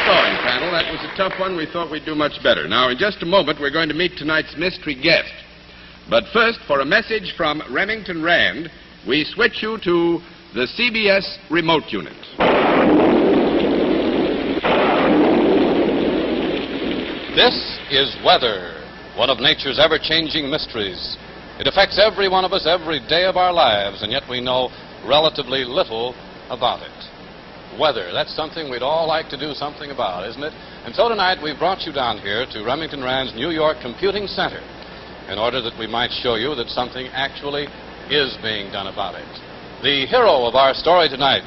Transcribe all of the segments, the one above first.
going, panel. That was a tough one. We thought we'd do much better. Now, in just a moment, we're going to meet tonight's mystery guest. But first, for a message from Remington Rand, we switch you to the CBS remote unit. This is weather, one of nature's ever-changing mysteries. It affects every one of us every day of our lives, and yet we know relatively little about it. Weather, that's something we'd all like to do something about, isn't it? And so tonight we've brought you down here to Remington Rand's New York Computing Center in order that we might show you that something actually is being done about it. The hero of our story tonight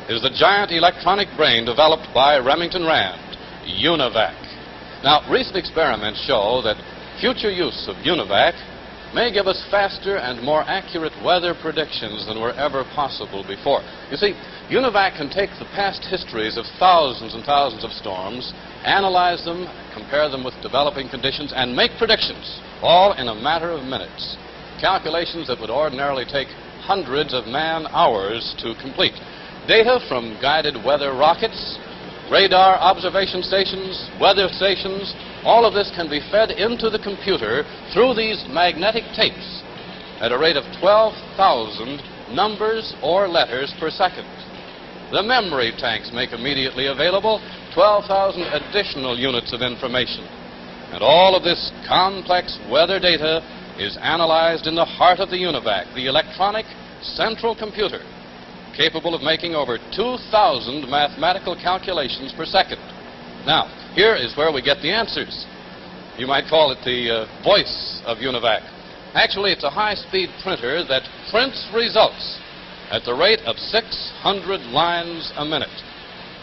is the giant electronic brain developed by Remington Rand, UNIVAC. Now, recent experiments show that future use of UNIVAC may give us faster and more accurate weather predictions than were ever possible before. You see, UNIVAC can take the past histories of thousands and thousands of storms, analyze them, compare them with developing conditions, and make predictions, all in a matter of minutes. Calculations that would ordinarily take hundreds of man-hours to complete. Data from guided weather rockets, radar observation stations, weather stations, all of this can be fed into the computer through these magnetic tapes at a rate of 12,000 numbers or letters per second. The memory tanks make immediately available 12,000 additional units of information. And all of this complex weather data is analyzed in the heart of the UNIVAC, the electronic central computer, capable of making over 2,000 mathematical calculations per second. Now, here is where we get the answers. You might call it the voice of UNIVAC. Actually, it's a high-speed printer that prints results at the rate of 600 lines a minute.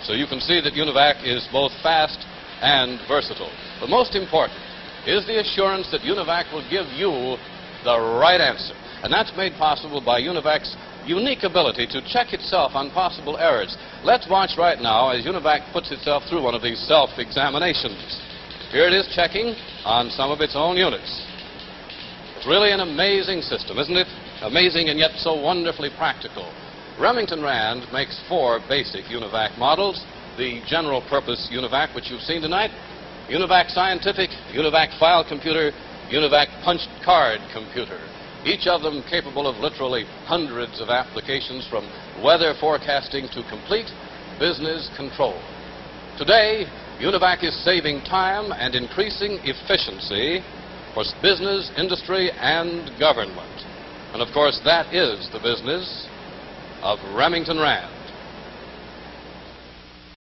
So you can see that UNIVAC is both fast and versatile. But most important is the assurance that UNIVAC will give you the right answer. And that's made possible by UNIVAC's unique ability to check itself on possible errors. Let's watch right now as UNIVAC puts itself through one of these self-examinations. Here it is checking on some of its own units. It's really an amazing system, isn't it? Amazing and yet so wonderfully practical. Remington Rand makes 4 basic UNIVAC models. The general purpose UNIVAC, which you've seen tonight, UNIVAC Scientific, UNIVAC File Computer, UNIVAC Punched Card Computer. Each of them capable of literally hundreds of applications, from weather forecasting to complete business control. Today, UNIVAC is saving time and increasing efficiency for business, industry, and government. And of course, that is the business of Remington Rand.